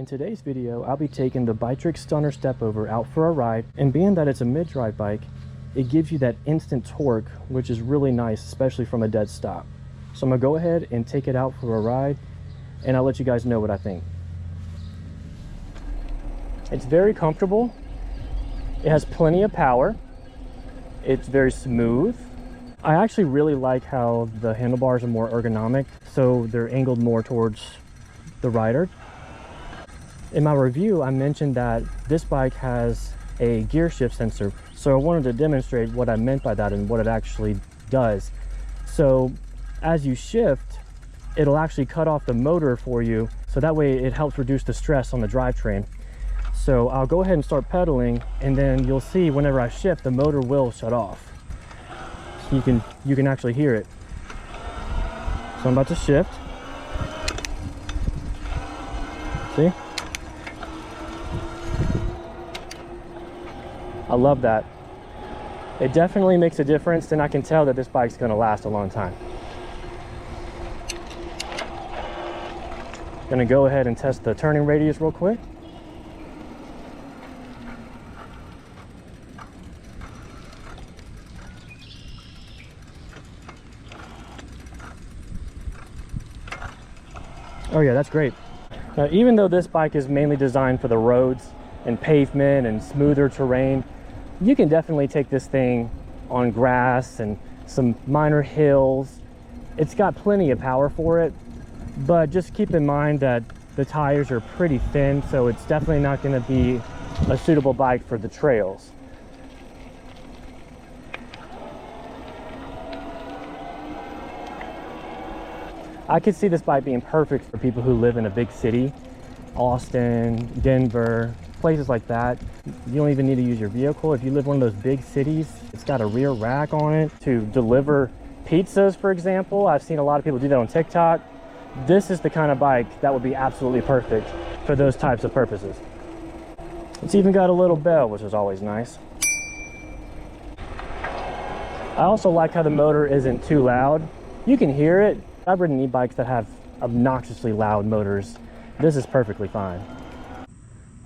In today's video, I'll be taking the Biktrix Stunner Step-Over out for a ride, and being that it's a mid-drive bike, it gives you that instant torque, which is really nice, especially from a dead stop. So I'm gonna go ahead and take it out for a ride, and I'll let you guys know what I think. It's very comfortable. It has plenty of power. It's very smooth. I actually really like how the handlebars are more ergonomic, so they're angled more towards the rider. In my review, I mentioned that this bike has a gear shift sensor, so I wanted to demonstrate what I meant by that and what it actually does. So as you shift, it'll actually cut off the motor for you, so that way it helps reduce the stress on the drivetrain. So I'll go ahead and start pedaling, and then you'll see whenever I shift, the motor will shut off. So you can actually hear it. So I'm about to shift. See? I love that. It definitely makes a difference, and I can tell that this bike's gonna last a long time. Gonna go ahead and test the turning radius real quick. Oh yeah, that's great. Now, even though this bike is mainly designed for the roads and pavement and smoother terrain, you can definitely take this thing on grass and some minor hills. It's got plenty of power for it, but just keep in mind that the tires are pretty thin, so it's definitely not going to be a suitable bike for the trails. I could see this bike being perfect for people who live in a big city, Austin, Denver, places like that. You don't even need to use your vehicle. If you live in one of those big cities, it's got a rear rack on it to deliver pizzas, for example. I've seen a lot of people do that on TikTok. This is the kind of bike that would be absolutely perfect for those types of purposes. It's even got a little bell, which is always nice. I also like how the motor isn't too loud. You can hear it. I've ridden e-bikes that have obnoxiously loud motors. This is perfectly fine.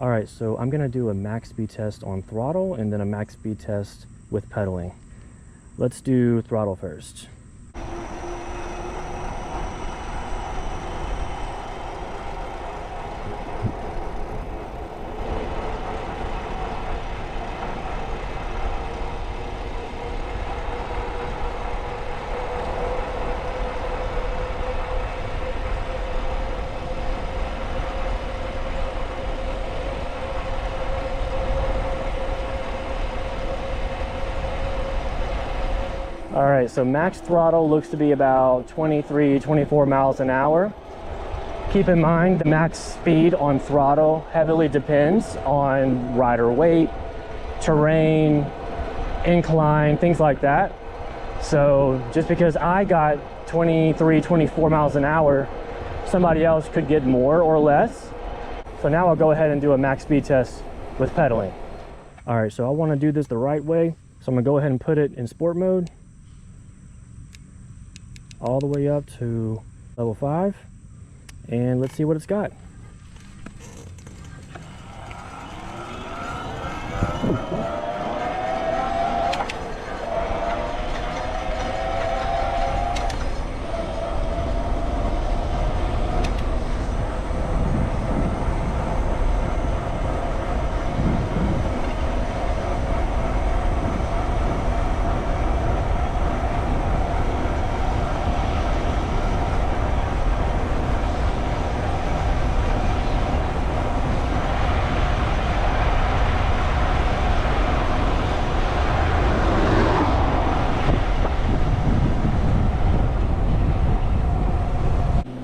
All right, so I'm gonna do a max speed test on throttle and then a max speed test with pedaling. Let's do throttle first. All right, so max throttle looks to be about 23, 24 miles an hour. Keep in mind, the max speed on throttle heavily depends on rider weight, terrain, incline, things like that. So just because I got 23, 24 miles an hour, somebody else could get more or less. So now I'll go ahead and do a max speed test with pedaling. All right, so I want to do this the right way. So I'm gonna go ahead and put it in sport mode, all the way up to level 5, and let's see what it's got.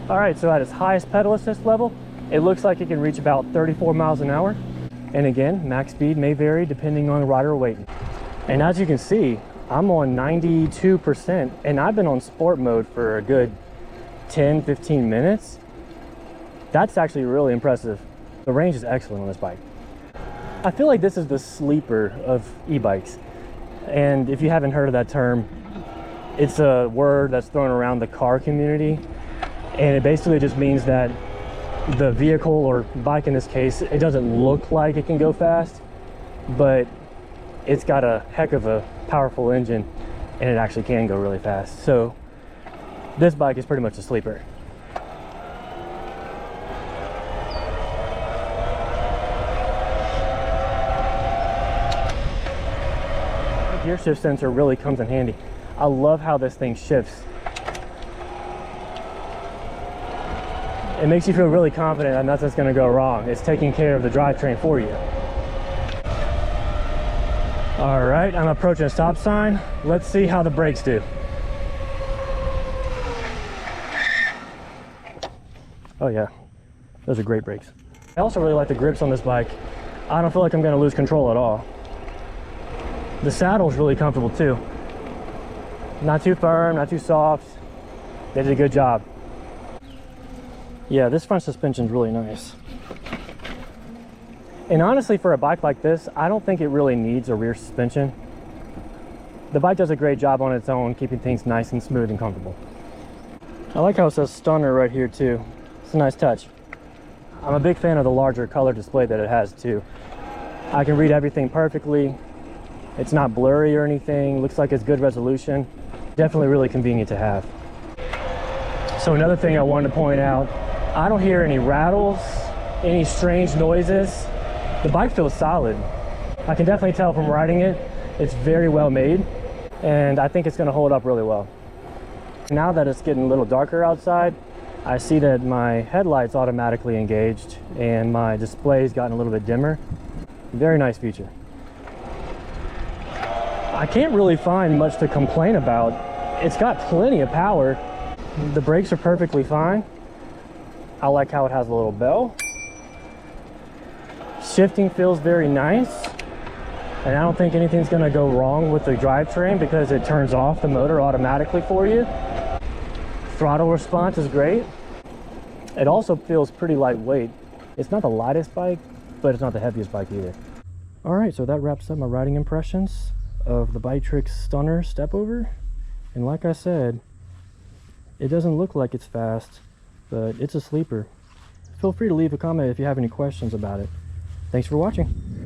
All right, so at its highest pedal assist level, it looks like it can reach about 34 miles an hour. And again, max speed may vary depending on rider weight. And as you can see, I'm on 92%, and I've been on sport mode for a good 10, 15 minutes. That's actually really impressive. The range is excellent on this bike. I feel like this is the sleeper of e-bikes. And if you haven't heard of that term, it's a word that's thrown around the car community. And it basically just means that the vehicle or bike in this case, it doesn't look like it can go fast, but it's got a heck of a powerful engine and it actually can go really fast. So this bike is pretty much a sleeper. The gear shift sensor really comes in handy. I love how this thing shifts. It makes you feel really confident that nothing's going to go wrong. It's taking care of the drivetrain for you. All right, I'm approaching a stop sign. Let's see how the brakes do. Oh yeah, those are great brakes. I also really like the grips on this bike. I don't feel like I'm going to lose control at all. The saddle's really comfortable too. Not too firm, not too soft. They did a good job. Yeah, this front suspension's really nice. And honestly, for a bike like this, I don't think it really needs a rear suspension. The bike does a great job on its own, keeping things nice and smooth and comfortable. I like how it says Stunner right here too. It's a nice touch. I'm a big fan of the larger color display that it has too. I can read everything perfectly. It's not blurry or anything. Looks like it's good resolution. Definitely really convenient to have. So another thing I wanted to point out, I don't hear any rattles, any strange noises. The bike feels solid. I can definitely tell from riding it, it's very well made, and I think it's going to hold up really well. Now that it's getting a little darker outside, I see that my headlights automatically engaged and my display's gotten a little bit dimmer. Very nice feature. I can't really find much to complain about. It's got plenty of power. The brakes are perfectly fine. I like how it has a little bell. Shifting feels very nice. And I don't think anything's gonna go wrong with the drivetrain because it turns off the motor automatically for you. Throttle response is great. It also feels pretty lightweight. It's not the lightest bike, but it's not the heaviest bike either. All right, so that wraps up my riding impressions of the Biktrix Stunner Step-Over. And like I said, it doesn't look like it's fast, but it's a sleeper. Feel free to leave a comment if you have any questions about it. Thanks for watching.